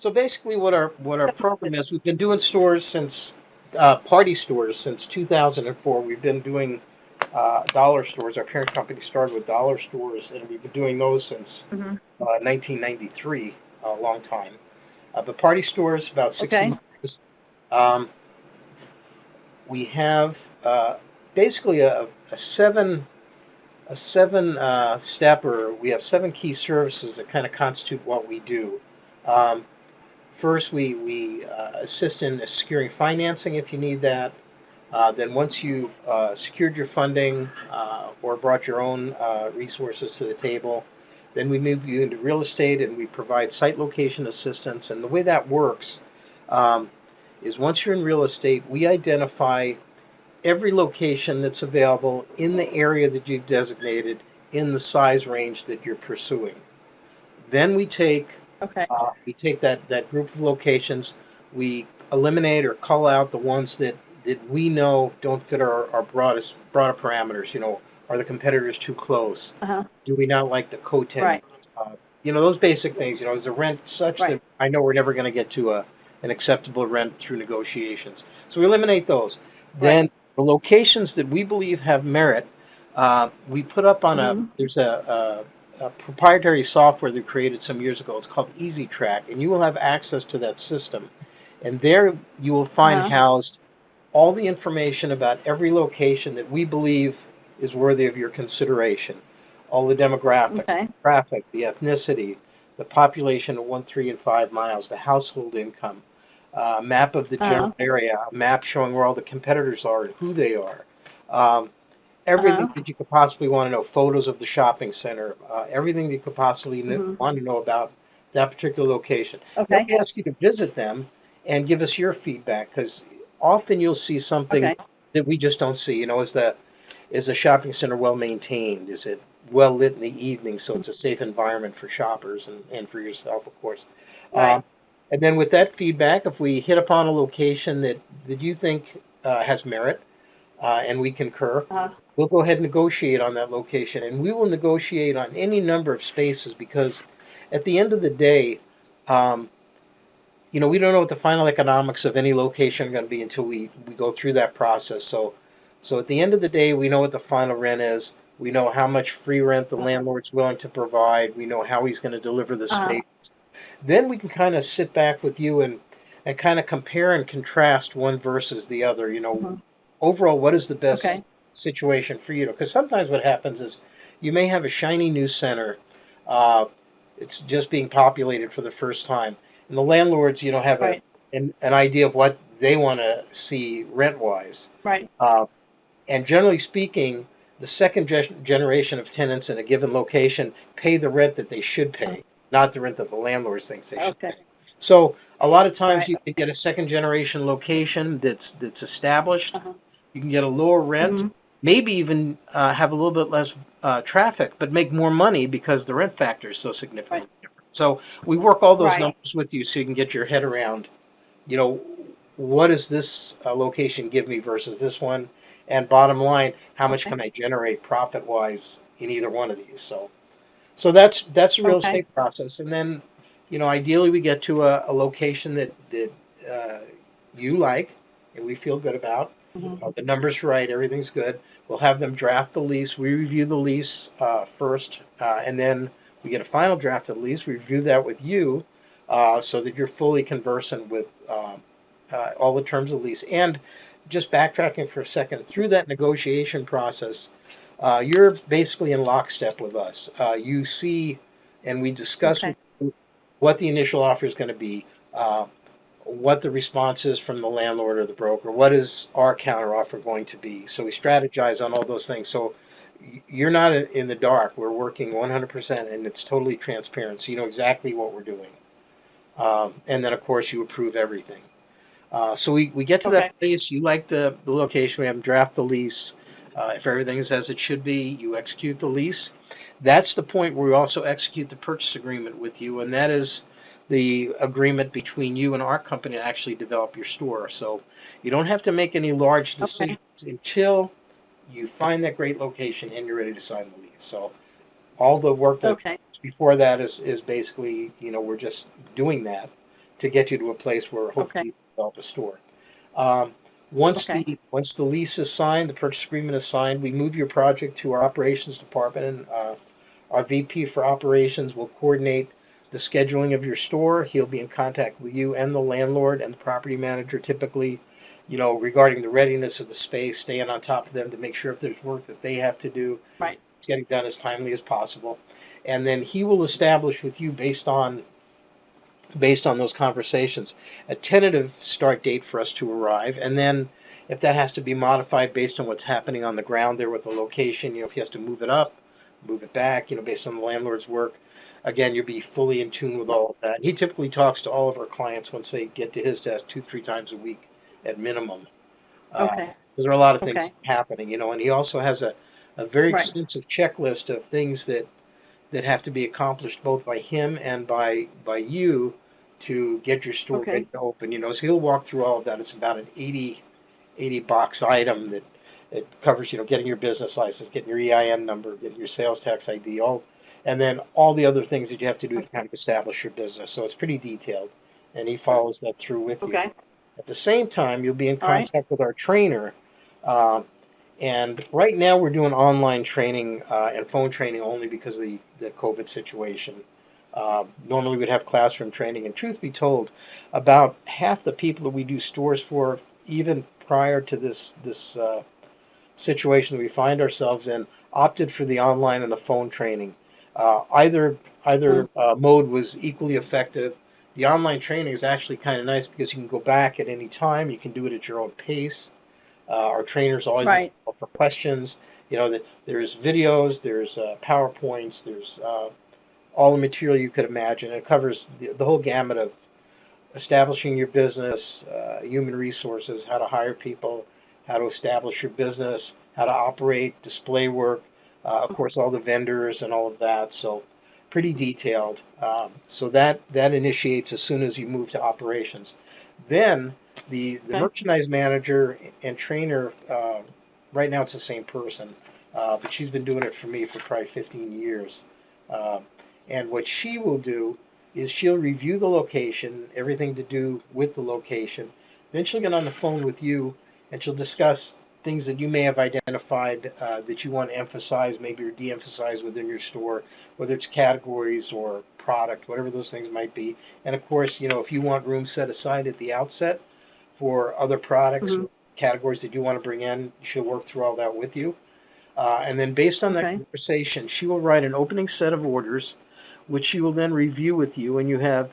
So basically, what our program is, we've been doing stores since party stores since 2004. We've been doing dollar stores. Our parent company started with dollar stores, and we've been doing those since Hmm. 1993, a long time. But party stores about 16 Okay. years. Um, we have basically a seven step, or we have seven key services that kind of constitute what we do. Um, First, we assist in securing financing if you need that. Then once you've secured your funding or brought your own resources to the table, then we move you into real estate and we provide site location assistance. And the way that works um, is once you're in real estate, we identify every location that's available in the area that you've designated in the size range that you're pursuing. Then Okay. we take that group of locations, we eliminate or call out the ones that we know don't fit our broader parameters. Are the competitors too close? Uh-huh. Do we not like the co-tenant? Right. Those basic things. Is the rent such Right. that I know we're never going to get to an acceptable rent through negotiations? So we eliminate those. Right. Then the locations that we believe have merit, we put up on Hmm. there's a proprietary software that created some years ago. It's called Easy Track, and you will have access to that system. And there you will find Uh-huh. housed all the information about every location that we believe is worthy of your consideration. All the demographics, Okay. traffic, the ethnicity, the population of 1, 3, and 5 miles, the household income, a map of the Uh-huh. general area, a map showing where all the competitors are and who they are. Um, Everything Uh-huh. that you could possibly want to know, photos of the shopping center, everything that you could possibly Hmm. want to know about that particular location. Then Okay. we ask you to visit them and give us your feedback because often you'll see something Okay. that we just don't see. Is the shopping center well maintained? Is it well lit in the evening so it's a safe environment for shoppers and for yourself, of course? Right. Um, and then with that feedback, if we hit upon a location that you think has merit and we concur, Uh-huh. we'll go ahead and negotiate on that location. And we will negotiate on any number of spaces because at the end of the day, um, we don't know what the final economics of any location are going to be until we go through that process. So at the end of the day, we know what the final rent is. We know how much free rent the landlord's willing to provide. We know how he's going to deliver the Uh-huh. space. Then we can kind of sit back with you and kind of compare and contrast one versus the other. Hmm. Overall, what is the best Okay. situation for you? Because sometimes what happens is you may have a shiny new center. Uh, it's just being populated for the first time, and the landlords, have Right. an idea of what they want to see rent wise. Right. Uh, and generally speaking, the second generation of tenants in a given location pay the rent that they should Uh, pay, not the rent that the landlord thinks they should Okay. pay. So a lot of times Right. you can get a second generation location that's established. Uh-huh. You can get a lower rent, Hmm. maybe even have a little bit less traffic, but make more money because the rent factor is so Right. significantly different. So we work all those Right. numbers with you so you can get your head around, you know, what does this location give me versus this one? And bottom line, how much Okay. can I generate profit wise in either one of these? So that's the real Okay. estate process. And then, ideally we get to a location that uh, you like and we feel good about. Hmm. The numbers right, everything's good. We'll have them draft the lease. We review the lease first, and then we get a final draft of the lease. We review that with you so that you're fully conversant with all the terms of the lease. And just backtracking for a second, through that negotiation process, you're basically in lockstep with us. You see, and we discuss Okay. with you what the initial offer is going to be, uh, what the response is from the landlord or the broker, what is our counteroffer going to be. So we strategize on all those things. So you're not in the dark. We're working 100%, and it's totally transparent. So you know exactly what we're doing. And then, of course, you approve everything. So we get to that Okay. place. You like the location. We have them draft the lease. If everything is as it should be, you execute the lease. That's the point where we also execute the purchase agreement with you, and that is the agreement between you and our company to actually develop your store. So you don't have to make any large Okay. decisions until you find that great location and you're ready to sign the lease. So all the work that Okay. before that is basically, we're just doing that to get you to a place where hopefully you develop a store. Um, once the lease is signed, the purchase agreement is signed, we move your project to our operations department, and our VP for operations will coordinate the scheduling of your store. He'll be in contact with you and the landlord and the property manager, typically, regarding the readiness of the space, staying on top of them to make sure if there's work that they have to do, it's getting done as timely as possible. And then he will establish with you, based on those conversations, a tentative start date for us to arrive. And then if that has to be modified based on what's happening on the ground there with the location, if he has to move it up, move it back, based on the landlord's work, again, you'll be fully in tune with all of that. He typically talks to all of our clients once they get to his desk 2-3 times a week at minimum. Because there are a lot of things happening, and he also has a very extensive checklist of things that have to be accomplished both by him and by you to get your store ready to open. So he'll walk through all of that. It's about an 80 box item that it covers, getting your business license, getting your EIN number, getting your sales tax ID, and then all the other things that you have to do to kind of establish your business. So it's pretty detailed, and he follows that through with you. At the same time, you'll be in contact with our trainer. And right now we're doing online training and phone training only because of the COVID situation. Normally we'd have classroom training, and truth be told, about half the people that we do stores for, even prior to this situation that we find ourselves in, opted for the online and the phone training. Either mode was equally effective. The online training is actually kind of nice because you can go back at any time. You can do it at your own pace. Our trainers always look for questions. There's videos, there's PowerPoints, there's all the material you could imagine. It covers the whole gamut of establishing your business, human resources, how to hire people, how to establish your business, how to operate, display work, of course, all the vendors and all of that. So pretty detailed. So that initiates as soon as you move to operations. Then the merchandise manager and trainer, right now it's the same person, but she's been doing it for me for probably 15 years. And what she will do is she'll review the location, everything to do with the location. Then she'll get on the phone with you, and she'll discuss things that you may have identified that you want to emphasize, maybe or de-emphasize within your store, whether it's categories or product, whatever those things might be. And of course, if you want room set aside at the outset for other products, categories that you want to bring in, she'll work through all that with you. And then based on that conversation, she will write an opening set of orders, which she will then review with you, and you have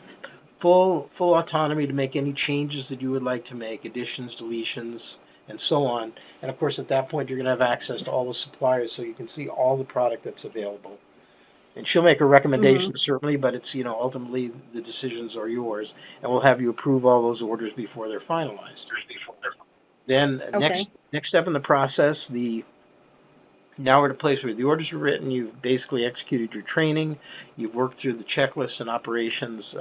full autonomy to make any changes that you would like to make, additions, deletions, and so on. And of course, at that point, you're going to have access to all the suppliers, so you can see all the product that's available. And she'll make a recommendation, certainly, but it's, ultimately the decisions are yours, and we'll have you approve all those orders before they're finalized. Then next step in the process, now we're at a place where the orders are written, you've basically executed your training, you've worked through the checklist and operations,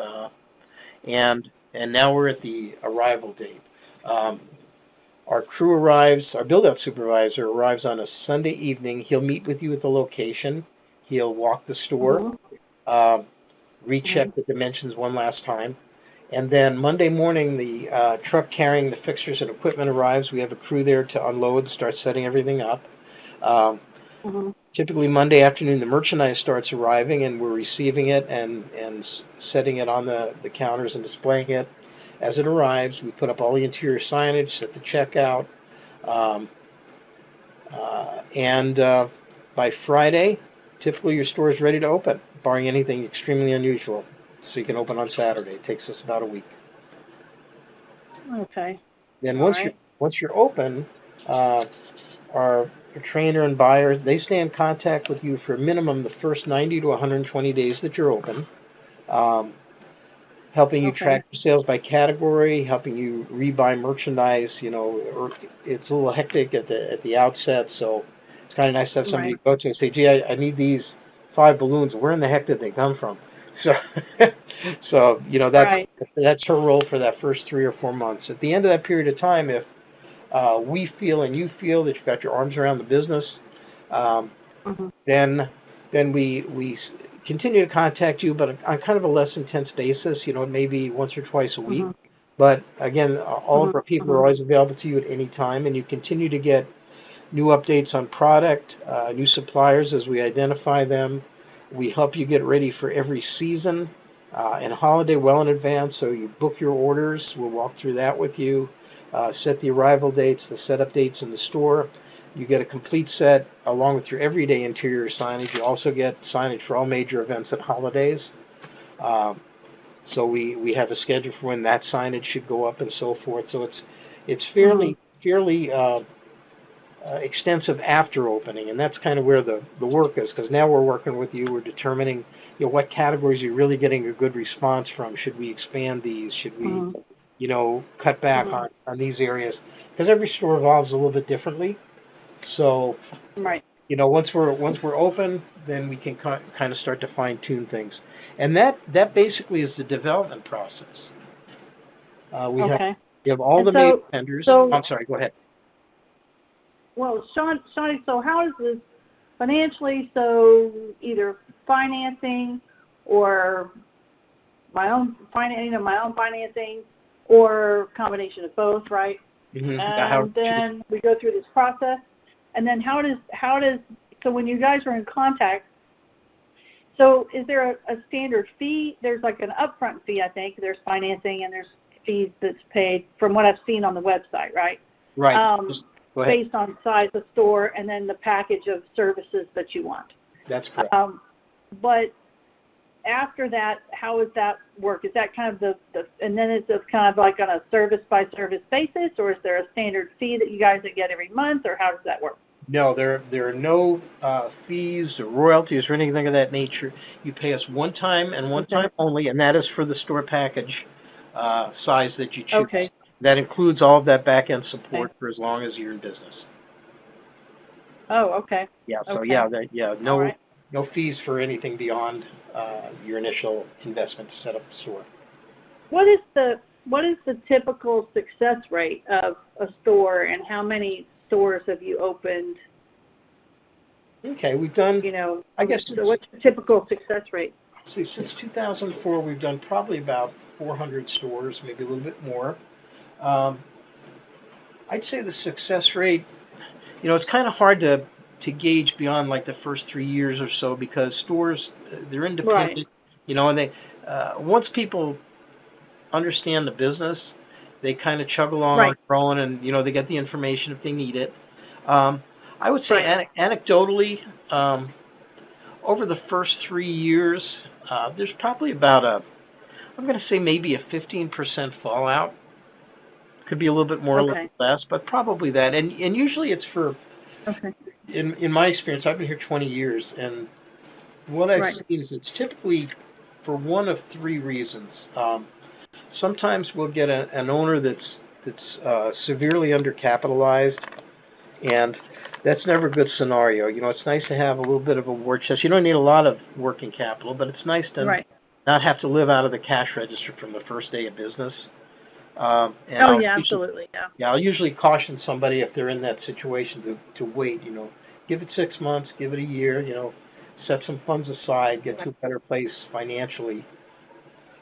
and now we're at the arrival date. Our crew arrives, our build-out supervisor arrives on a Sunday evening. He'll meet with you at the location. He'll walk the store, recheck the dimensions one last time. And then Monday morning, the truck carrying the fixtures and equipment arrives. We have a crew there to unload, start setting everything up. Typically Monday afternoon, the merchandise starts arriving, and we're receiving it and setting it on the counters and displaying it. As it arrives, we put up all the interior signage, set the checkout, and by Friday, typically your store is ready to open, barring anything extremely unusual. So you can open on Saturday. It takes us about a week. Then once you're open, our trainer and buyer, they stay in contact with you for a minimum the first 90 to 120 days that you're open, helping you track your sales by category, helping you rebuy merchandise. It's a little hectic at the outset, so it's kind of nice to have somebody go to and say, gee, I need these 5 balloons. Where in the heck did they come from? So, that's her role for that first 3 or 4 months. At the end of that period of time, if we feel and you feel that you've got your arms around the business, then we continue to contact you, but on kind of a less intense basis. Maybe once or twice a week. Mhm. But again, all of Mhm. our people are Mhm. always available to you at any time, and you continue to get new updates on product, new suppliers as we identify them. We help you get ready for every season and holiday well in advance, so you book your orders. We'll walk through that with you, set the arrival dates, the setup dates in the store. You get a complete set along with your everyday interior signage. You also get signage for all major events and holidays. Um, so we have a schedule for when that signage should go up and so forth. So it's Mhm. fairly extensive after opening, and that's kind of where the work is, because now we're working with you. We're determining, what categories you're really getting a good response from. Should we expand these? Should we, Mhm. cut back Mhm. on these areas? Because every store evolves a little bit differently. So, Right. once we're open, then we can kind of start to fine tune things, and that basically is the development process. We have Okay. we have all And the major so, vendors. so I'm sorry. Go ahead. well, Shawnee, so how is this financially? So either financing or my own financing, or combination of both, right? Yeah, how And then we go through this process, and then how does so when you guys are in contact, so is there a standard fee? There's like an upfront fee, I think. There's financing and there's fees that's paid from what I've seen on the website, right? right? Um, Just go ahead. based on size of store and then the package of services that you want. That's correct. But after that, how does that work? Is that kind of and then it's just kind of like on a service by service basis, or is there a standard fee that you guys get every month, or how does that work? No, there are no fees or royalties or anything of that nature. You pay us one time and one Okay. time only, and that is for the store package size that you choose. Okay. That includes all of that back end Okay. support for as long as you're in business. Oh, okay. Yeah. So Okay. All no right. no fees for anything beyond your initial investment to set up the store. What is the typical success rate of a store, and how many stores have you opened? Okay, we've done. I guess So what's the typical success rate? since 2004, we've done probably about 400 stores, maybe a little bit more. Um, I'd say the success rate, it's kind of hard to gauge beyond like the first 3 years or so, because stores, they're Right. independent, and they once people understand the business, they kind of chug along on Right. their own, and they get the information if they need it. Um, I would say Right. anecdotally, over the first 3 years, there's probably about I'm going to say maybe a 15% fallout. Could be a little bit more, a little Okay. less, but probably that. And usually it's for, Okay. in my experience, I've been here 20 years, and what I've Right. seen is it's typically for one of three reasons. Sometimes we'll get an owner that's severely undercapitalized, and that's never a good scenario. It's nice to have a little bit of a war chest. You don't need a lot of working capital, but it's nice to Right. not have to live out of the cash register from the first day of business. And Oh yeah, absolutely. Yeah. I'll usually caution somebody if they're in that situation to wait. Give it 6 months, give it a year. Set some funds aside, get Right. to a better place financially,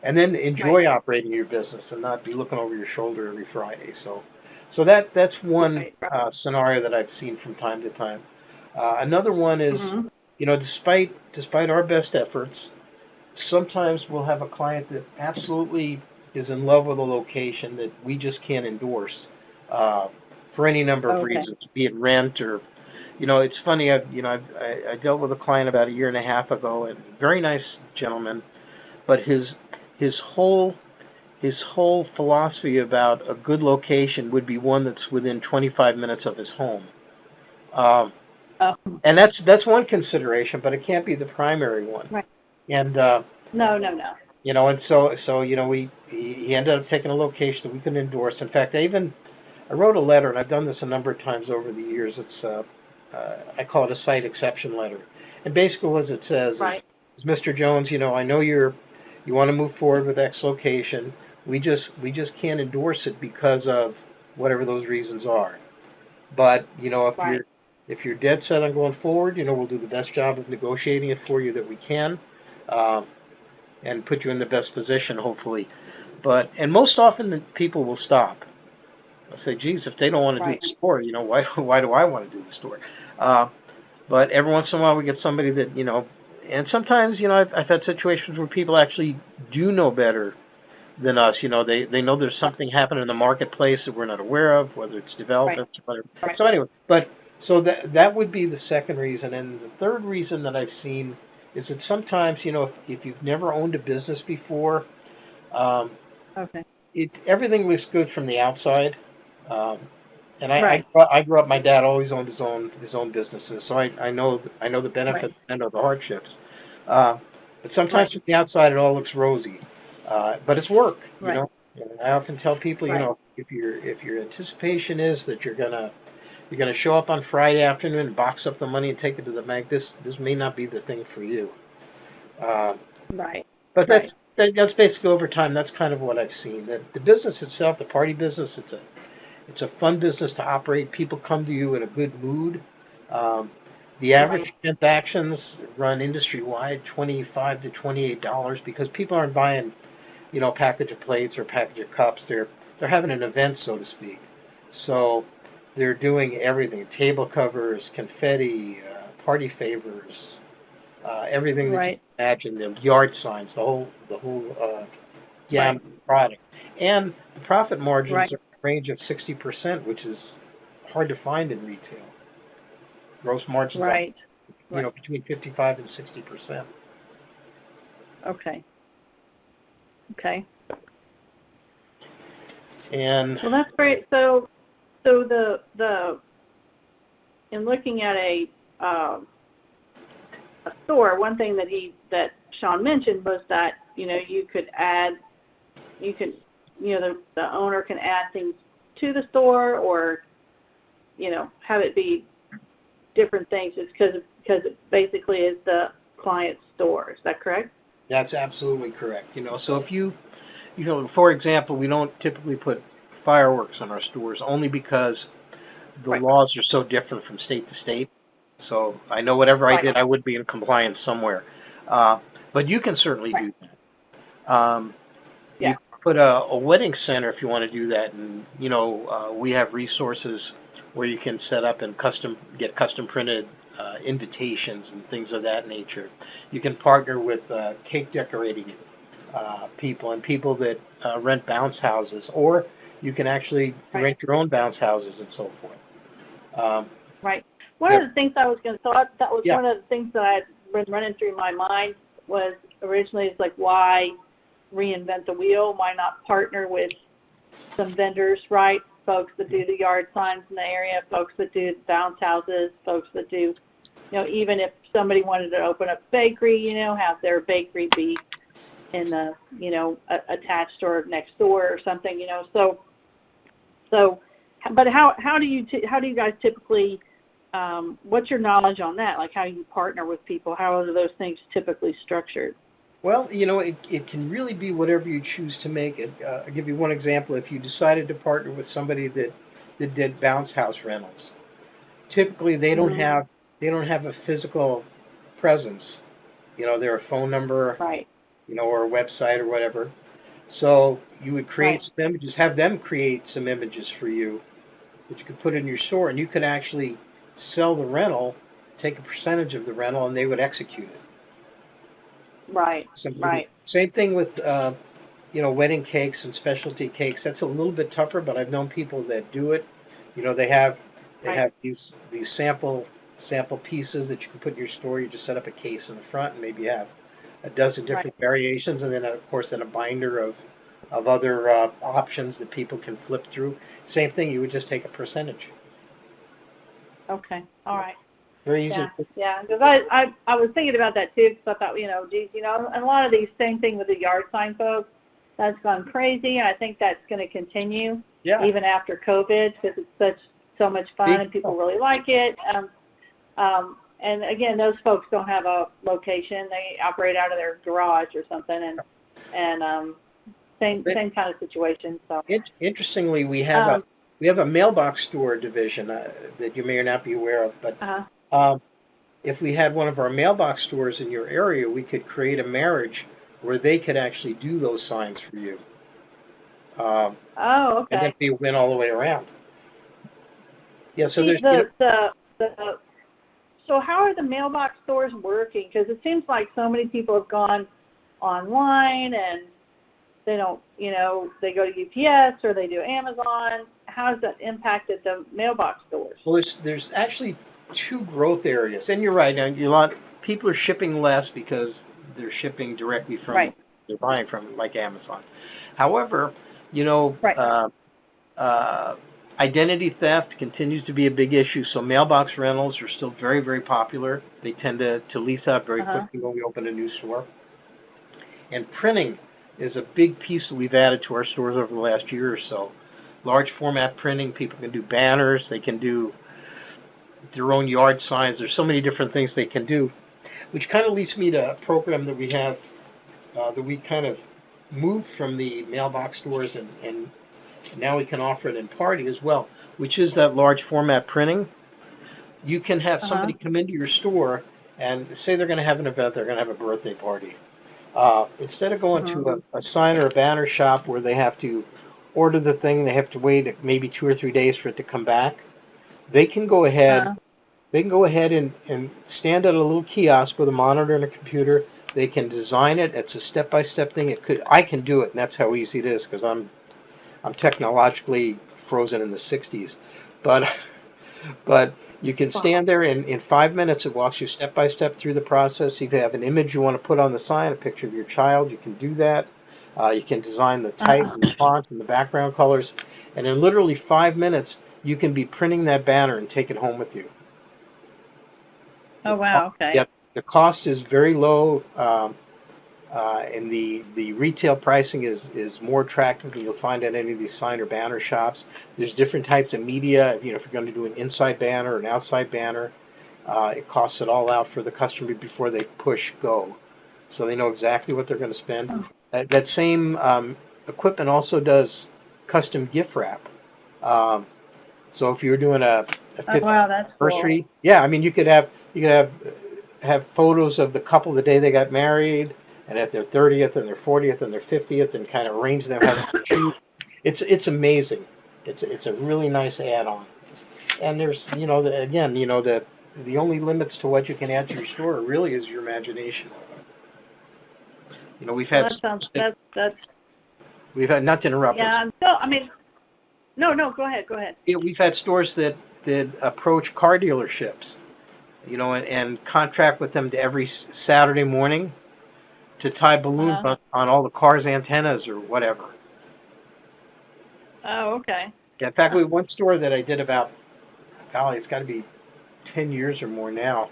and then Right. enjoy operating your business and not be looking over your shoulder every Friday. So that's one Right. Right. scenario that I've seen from time to time. Another one is, Mhm. despite our best efforts, sometimes we'll have a client that absolutely is in love with a location that we just can't endorse for any number of Okay. reasons, be it rent or, it's funny. I dealt with a client about a year and a half ago, and very nice gentleman, but his whole his whole philosophy about a good location would be one that's within 25 minutes of his home. Um, Oh. and that's one consideration, but it can't be the primary one. Right. And No. No. No. and so he ended up taking a location that we couldn't endorse. In fact, I wrote a letter, and I've done this a number of times over the years. It's I call it a site exception letter, and basically what it says Right. is Mr. Jones, I know you want to move forward with X location. We just can't endorse it because of whatever those reasons are. But if you're dead set on going forward, we'll do the best job of negotiating it for you that we can. um, and put you in the best position, hopefully. And most often the people will stop. They'll say, geez, if they don't want to do Right. the store, why do I want to do the store? Uh, but every once in a while we get somebody that, and sometimes, I've had situations where people actually do know better than us. They know there's something happening in the marketplace that we're not aware of, whether it's Right. development or whatever. Right. So anyway, so that would be the second reason. And the third reason that I've seen is that sometimes, if you've never owned a business before, um, Okay. everything looks good from the outside. Um, and Right. I grew up. My dad always owned his own businesses, so I know the Right. benefits and know the hardships. Uh, but sometimes Right. from the outside, it all looks rosy. But it's work. Right. And I often tell people, Right. if your anticipation is that you're gonna show up on Friday afternoon and box up the money and take it to the bank, this may not be the thing for you. Uh, Right. but Right. that's basically over time. That's kind of what I've seen. The business itself, the party business, it's a fun business to operate. People come to you in a good mood. Um, the Right. average transactions run industry-wide $25 to $28 because people aren't buying, a package of plates or a package of cups. They're having an event, so to speak. So they're doing everything: table covers, confetti, party favors, everything that you Right. can imagine. The yard signs, the whole Right. gamut of product, and the profit margins Right. are in the range of 60%, which is hard to find in retail. Gross margins are, Right. Right. between 55 and 60%. Okay. Okay. And Well, that's great. So the in looking at a store, one thing that Sean mentioned was that you could add, you can, the owner can add things to the store, or have it be different things, just because it basically is the client's store. Is that correct? that's absolutely correct. So if for example, we don't typically put fireworks on our stores only because the Right. laws are so different from state to state. So I know whatever I Right. did, I would be in compliance somewhere. But you can certainly Right. do that. You Yeah. can put a wedding center if you want to do that, and we have resources where you can set up and get custom printed invitations and things of that nature. You can partner with cake decorating people and people that rent bounce houses, or you can actually Right. rent your own bounce houses and so forth. Um, Right. One there, of the things I was going to thought that was yeah, one of the things that I had been running through my mind was originally, it's like, why reinvent the wheel? Why not partner with some vendors, right? Folks that do the yard signs in the area, folks that do bounce houses, folks that do, even if somebody wanted to open up a bakery, have their bakery be in the, attached or next door or something, So, but how do you guys typically, what's your knowledge on that? Like, how you partner with people? How are those things typically structured? well, it can really be whatever you choose to make it. I'll give you one example. If you decided to partner with somebody that did bounce house rentals, typically Mm-hmm. they don't have a physical presence. They're a phone number, Right. or a website or whatever. So you would create Right. some images, have them create some images for you that you could put in your store, and you could actually sell the rental, take a percentage of the rental, and they would execute it. Right. Simply, Right. same thing with wedding cakes and specialty cakes. That's a little bit tougher, but I've known people that do it. They have Right. these sample pieces that you can put in your store. You just set up a case in the front, and maybe you have a dozen Right. different variations, and then of course then a binder of other options that people can flip through. Same thing. You would just take a percentage. Okay. All right. Very easy. Yeah, yeah, because I was thinking about that too, because I thought, geez, and a lot of these, same thing with the yard sign folks, that's gone crazy, and I think that's going to continue Yeah. even after COVID, because it's so much fun and people really like it. And again, those folks don't have a location; they operate out of their garage or something, and same kind of situation. So, Interestingly, um, we have a mailbox store division that you may or not be aware of, but uh, um, if we had one of our mailbox stores in your area, we could create a marriage where they could actually do those signs for you. Um, Oh, and then okay. be a win all the way around. Yeah, so See, there's, you know, so how are the mailbox stores working? Because it seems like so many people have gone online and they don't, they go to UPS or they do Amazon. How has that impacted the mailbox stores? well, there's actually two growth areas. And you're right, now people are shipping less because they're shipping directly from, Right. they're buying from like Amazon. However, you know, Right. uh, identity theft continues to be a big issue, so mailbox rentals are still very, very popular. They tend to lease out very Uh-huh. quickly when we open a new store. And printing is a big piece that we've added to our stores over the last year or so. Large format printing, people can do banners, they can do their own yard signs. There's so many different things they can do, which kind of leads me to a program that we have that we kind of moved from the mailbox stores, and now we can offer it in party as well, which is that large format printing. You can have Uh-huh. somebody come into your store and say they're going to have an event, they're going to have a birthday party. Instead of going Uh-huh. to a sign or a banner shop where they have to order the thing, they have to wait maybe 2 or 3 days for it to come back. They can go ahead. Uh-huh. They can go ahead and stand at a little kiosk with a monitor and a computer. They can design it. It's a step-by-step thing. I can do it, and that's how easy it is because I'm technologically frozen in the '60s. But but you can Wow. stand there in 5 minutes. It walks you step by step through the process. If you have an image you want to put on the sign, a picture of your child, you can do that. You can design the type Uh-huh. and the font and the background colors. And in literally 5 minutes, you can be printing that banner and take it home with you. The Oh, wow. Okay. yeah, the cost is very low. And the retail pricing is more attractive than you'll find at any of these sign or banner shops. There's different types of media. If you're going to do an inside banner or an outside banner, it costs it all out for the customer before they push go, so they know exactly what they're going to spend. Oh, That same equipment also does custom gift wrap. Um, so if you're doing a oh, 50th wow. That's cool. anniversary, yeah, I mean you could have photos of the couple the day they got married, and at their 30th and their 40th and their 50th, and kind of arrange them how they choose. It's amazing. It's a really nice add-on. And there's again the only limits to what you can add to your store really is your imagination. We've Well, had that sounds, stores that that's, we've had not to interrupt us. yeah. I'm still, I mean, no, go ahead. Go ahead. Yeah, we've had stores that approach car dealerships, and contract with them to every Saturday morning to tie balloons Uh-huh. on all the cars' antennas or whatever. Oh, okay. Yeah, in fact, we Huh. have one store that I did about, golly, it's got to be 10 years or more now.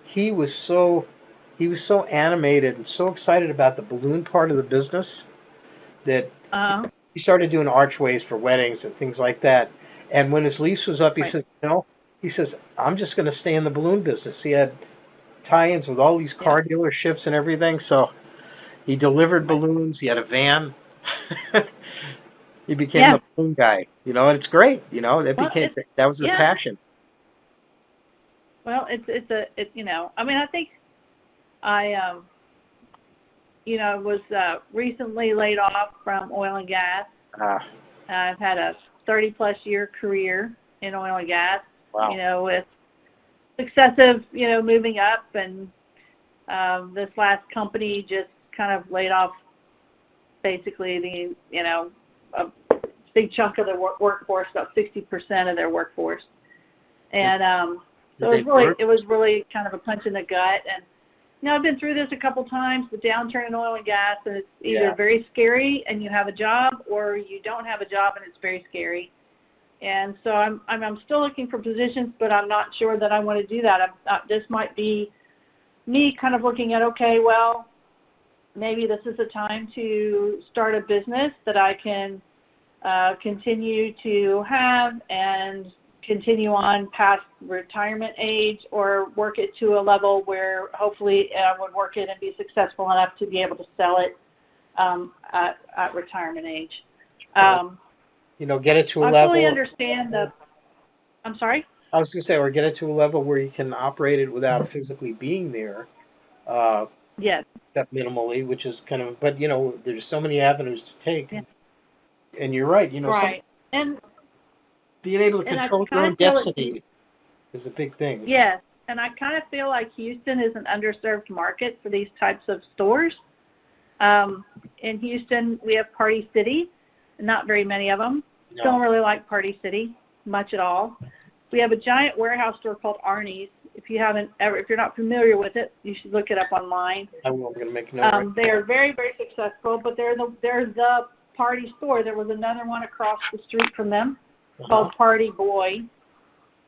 He was so he was so animated and so excited about the balloon part of the business that Uh-huh. he started doing archways for weddings and things like that. And when his lease was up, he Right. said, he says, I'm just going to stay in the balloon business. He had tie-ins with all these Yeah. car dealerships and everything, so he delivered Right. balloons. He had a van. He became Yeah. the balloon guy, and it's great. Well, it's, That was his yeah. passion. Well, I mean, I think I, was recently laid off from oil and gas. Ah, I've had a 30-plus year career in oil and gas, wow. with successive, moving up, and this last company just kind of laid off basically a big chunk of the workforce, about 60% of their workforce. And Did so they burn? it was really kind of a punch in the gut. And I've been through this a couple times, the downturn in oil and gas, and it's either Yeah. very scary and you have a job, or you don't have a job and it's very scary. And so I'm still looking for positions, but I'm not sure that I want to do that. This might be me kind of looking at, okay, well, maybe this is a time to start a business that I can continue to have and continue on past retirement age, or work it to a level where hopefully I would work it and be successful enough to be able to sell it at retirement age. Get it to a I fully level. understand I'm sorry? I was going to say, or get it to a level where you can operate it without physically being there, uh, Yes. except minimally, which is kind of, but there's so many avenues to take. Yeah. And you're right, some Right. And being able to and I control your kind own of feel it. destiny is a big thing. Yes. And I kind of feel like Houston is an underserved market for these types of stores. In Houston, we have Party City, not very many of them. Don't No, really like Party City much at all. We have a giant warehouse store called Arnie's. If you're not familiar with it, you should look it up online. I will. I'm going to make a note right They are very, very successful, but they're the party store. There was another one across the street from them now. called Party Boy,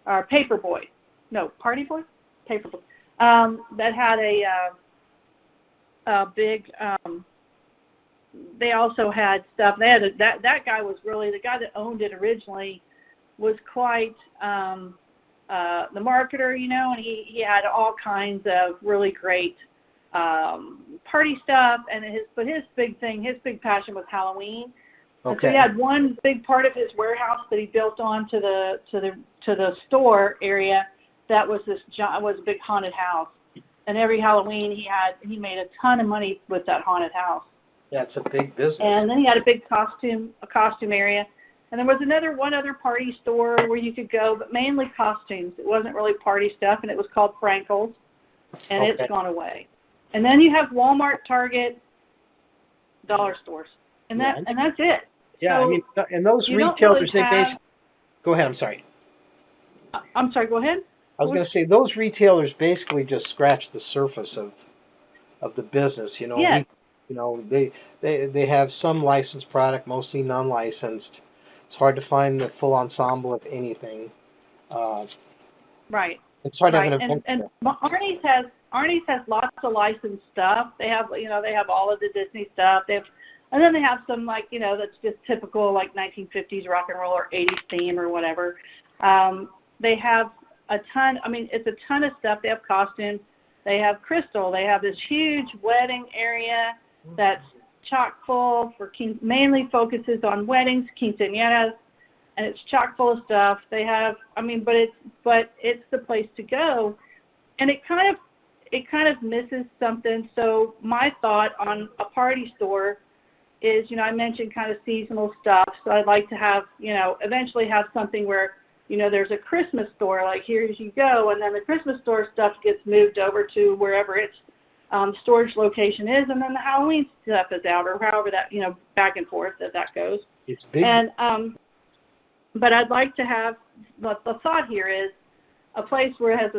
or Paper Boy. No, Party Boy? Paper Boy. That had a big, they also had stuff. They had that guy was really, the guy that owned it originally was quite the marketer, and he had all kinds of really great party stuff, and his big passion was Halloween. And so he Okay. had one big part of his warehouse that he built on to the store area that was a big haunted house. And every Halloween he made a ton of money with that haunted house. That's a big business. And then he had a big costume area. And there was one other party store where you could go, but mainly costumes. It wasn't really party stuff, and it was called Frankel's, and Okay. it's gone away. And then you have Walmart, Target, dollar stores, and Yeah. that's it. Yeah, So I mean, and those you don't really retailers, they have. basically, go ahead, I'm sorry. I'm sorry. Go ahead. I was going to say, those retailers basically just scratch the surface of the business. Yes. They have some licensed product, mostly non-licensed. It's hard to find the full ensemble of anything. Uh, Right. it's hard to have Right. an event. And Arnie's has lots of licensed stuff. They have all of the Disney stuff. And then they have some that's just typical 1950s rock and roll or 80s theme or whatever. They have a ton. I mean, it's a ton of stuff. They have costumes. They have Crystal. They have this huge wedding area that's chock full mainly focuses on weddings, quinceañeras, and it's chock full of stuff. They have, but it's the place to go, and it kind of misses something. So my thought on a party store is, I mentioned kind of seasonal stuff. So I'd like to have, eventually have something where, there's a Christmas store, like here you go, and then the Christmas store stuff gets moved over to wherever its storage location is, and then the Halloween stuff is out, or however that, back and forth that goes. It's big. And but I'd like to have, the thought here is a place where it has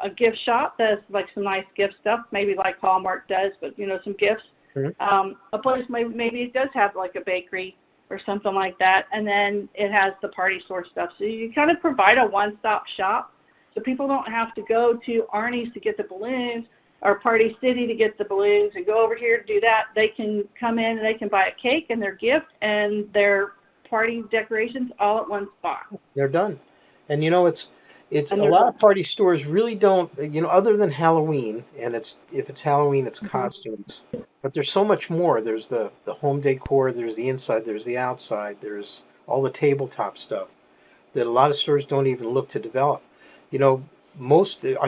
a gift shop that's like some nice gift stuff, maybe like Hallmark does, but some gifts. Mm-hmm. A place maybe it does have like a bakery or something like that, and then it has the party store stuff. So you kind of provide a one-stop shop, so people don't have to go to Arnie's to get the balloons or Party City to get the balloons and go over here to do that. They can come in and they can buy a cake and their gift and their party decorations all at one spot. They're done. And it's a And lot of party stores really don't, other than Halloween, and if it's Halloween, it's mm-hmm. costumes. But there's so much more. There's the home decor, there's the inside, there's the outside, there's all the tabletop stuff that a lot of stores don't even look to develop. I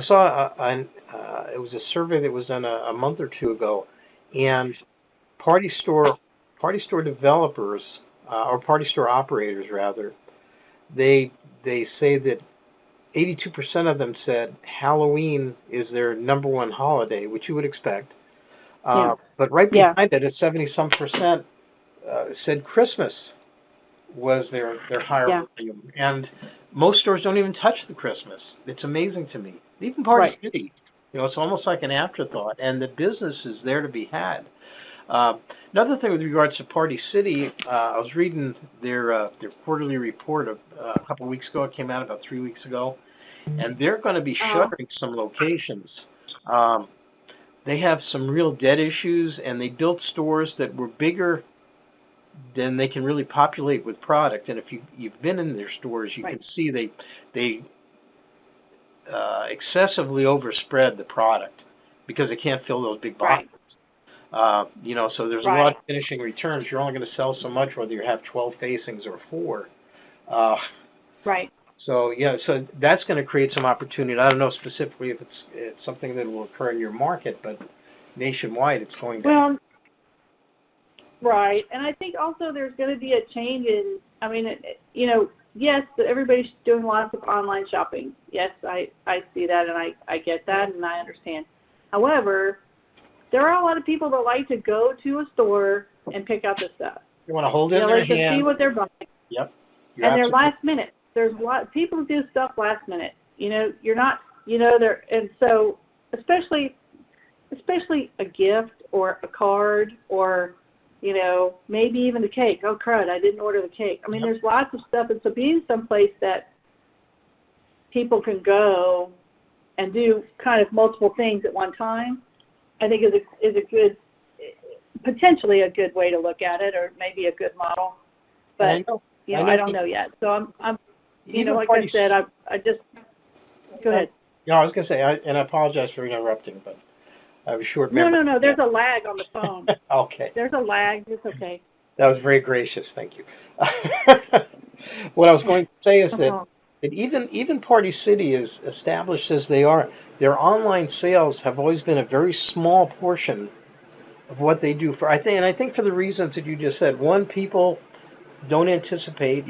saw it was a survey that was done a month or two ago, and party store developers, or party store operators rather, they say that 82% of them said Halloween is their number one holiday, which you would expect. Yeah. But right Yeah. behind it, at 70-some percent, said Christmas was their higher volume. And most stores don't even touch the Christmas. It's amazing to me. Even Party City, it's almost like an afterthought. And the business is there to be had. Another thing with regards to Party City, I was reading their quarterly report a couple of weeks ago. It came out about 3 weeks ago, and they're going to be shuttering some locations. They have some real debt issues, and they built stores that were bigger than they can really populate with product. And if you've been in their stores, you can see they excessively overspread the product because they can't fill those big boxes. So there's a lot of finishing returns. You're only going to sell so much, whether you have 12 facings or 4. Right. So yeah, so that's going to create some opportunity. I don't know specifically if it's something that will occur in your market, but nationwide it's going to. Well, right. And I think also there's going to be a change in, I mean, yes, everybody's doing lots of online shopping. Yes, I see that, and I get that, and I understand. However, there are a lot of people that like to go to a store and pick out the stuff. You want to hold it They in their like to see hand. what they're buying. Yep. You're And they're absolutely. last minute. There's a lot people do stuff last minute. You're not, they're, and so especially a gift or a card or maybe even the cake. Oh crud, I didn't order the cake. I mean, Yep. there's lots of stuff, and so being someplace that people can go and do kind of multiple things at one time, I think is a good, potentially a good way to look at it, or maybe a good model. And But I I know don't know yet. So I'm even like I parties. said, I just go ahead. No, I was going to say, and I apologize for interrupting, but I have a short No, memory. no, no. There's a lag on the phone. Okay. There's a lag. It's okay. That was very gracious. Thank you. What I was going to say is that Uh-huh. even Party City, as established as they are, their online sales have always been a very small portion of what they do. I think for the reasons that you just said. One, people don't anticipate.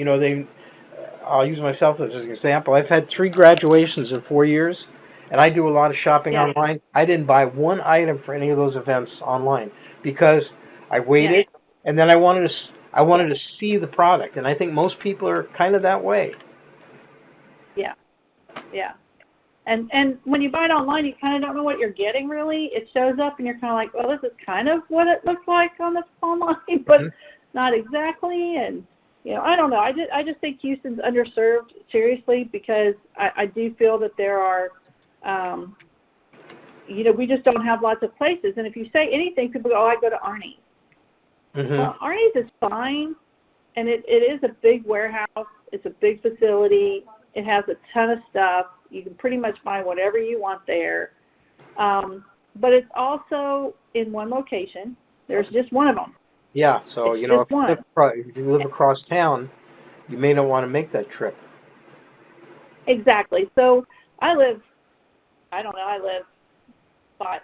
I'll use myself as an example. I've had 3 graduations in 4 years, and I do a lot of shopping Yeah, online. I didn't buy one item for any of those events online because I yeah, waited, and then I yeah, wanted to see the product, and I think most people are kind of that way. yeah, yeah. And when you buy it online, you kind of don't know what you're getting really. It shows up, and you're kind of like, well, this is kind of what it looks like on the online, but Mhm. not exactly. And I don't know. I just think Houston's underserved seriously because I do feel that there are, we just don't have lots of places. And if you say anything, people go, oh, I go to Arnie's. Mhm. Well, Arnie's is fine, and it is a big warehouse. It's a big facility. It has a ton of stuff. You can pretty much find whatever you want there. But it's also in one location. There's just one of them. Yeah. So It's just one. if you live across town, you may not want to make that trip. Exactly. So I live, I don't know,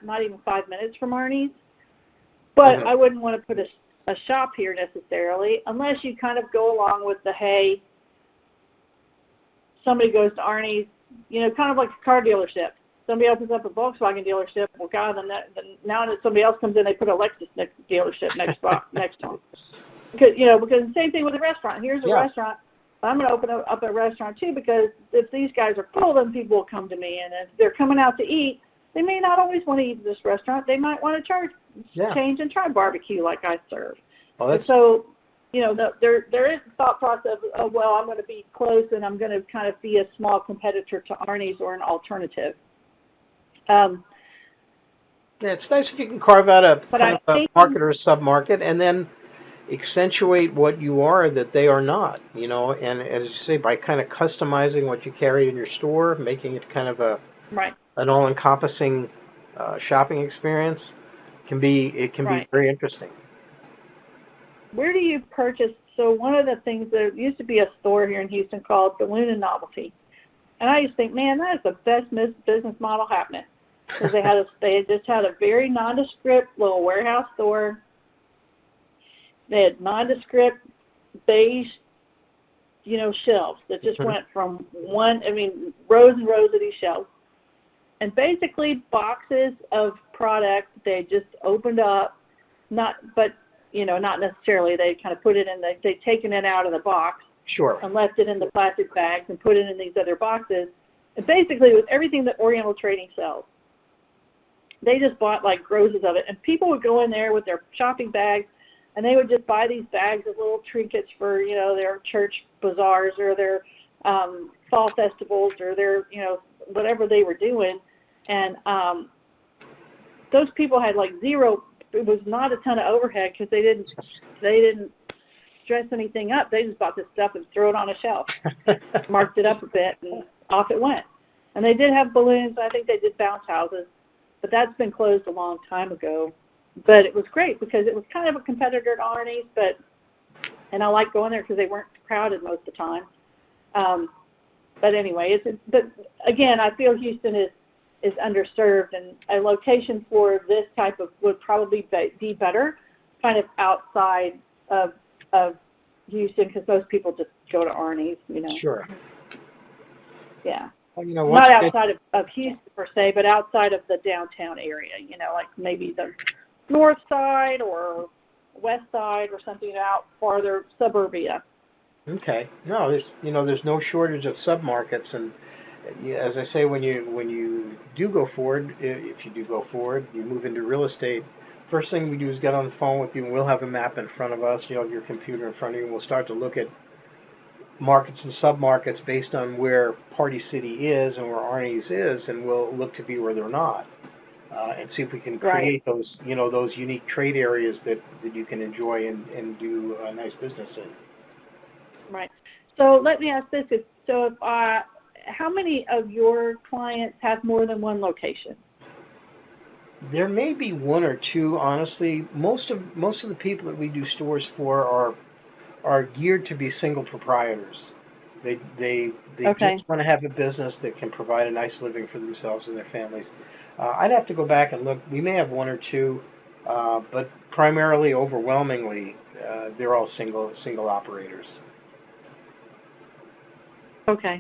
not even 5 minutes from Arnie's. But Mhm. I wouldn't want to put a shop here necessarily unless you kind of go along with the, hey, somebody goes to Arnie's, kind of like a car dealership. Somebody opens up a Volkswagen dealership. Well, God, then now that somebody else comes in, they put a Lexus dealership next to them. Because the same thing with a restaurant. Here's a Yeah. restaurant. I'm going to open up a restaurant too because if these guys are full, then people will come to me. And if they're coming out to eat, they may not always want to eat at this restaurant. They might want to Yeah. change and try barbecue like I serve. Well, And that's so, there is the thought process of, well, I'm going to be close and I'm going to kind of be a small competitor to Arnie's or an alternative. Yeah, it's nice if you can carve out a But kind I of a think, market or a sub-market and then accentuate what you are that they are not, and as you say, by kind of customizing what you carry in your store, making it kind of right, an all-encompassing shopping experience, it can be right. very interesting. Where do you purchase? So one of the things, there used to be a store here in Houston called Balloon and Novelty. And I used to think, man, that is the best business model happening. Because they had just had a very nondescript little warehouse store. They had nondescript beige, shelves that just Mhm. went from rows and rows of these shelves. And basically boxes of product they just opened up, not necessarily. They kind of put it in they'd taken it out of the box Sure. and left it in the plastic bags and put it in these other boxes. And basically it was everything that Oriental Trading sells. They just bought like grosses of it. And people would go in there with their shopping bags and they would just buy these bags of little trinkets for, their church bazaars or their fall festivals or their, whatever they were doing. And those people had like zero, it was not a ton of overhead because they didn't dress anything up. They just bought this stuff and threw it on a shelf, marked it up a bit, and off it went. And they did have balloons. I think they did bounce houses, but that's been closed a long time ago. But it was great because it was kind of a competitor to Arnie's, and I liked going there because they weren't crowded most of the time. But anyway, but again, I feel Houston is underserved, and a location for this type of would probably be better, kind of outside of Houston, because most people just go to Arnie's, Sure. Yeah. Well, once Not you get, outside of Houston per se, but outside of the downtown area, like maybe the north side or west side or something out farther suburbia. okay. No, there's no shortage of submarkets, and as I say, when you do go forward, if you do go forward, you move into real estate. First thing we do is get on the phone with you, and we'll have a map in front of us. Your computer in front of you, and we'll start to look at markets and submarkets based on where Party City is and where Arnie's is, and we'll look to be where they're not, and see if we can Right. create those unique trade areas that you can enjoy and do a nice business in. Right. So let me ask this: how many of your clients have more than one location? There may be one or two, honestly. Most of the people that we do stores for are geared to be single proprietors. They Okay. just want to have a business that can provide a nice living for themselves and their families. I'd have to go back and look. We may have one or two, but primarily, overwhelmingly, they're all single operators. Okay.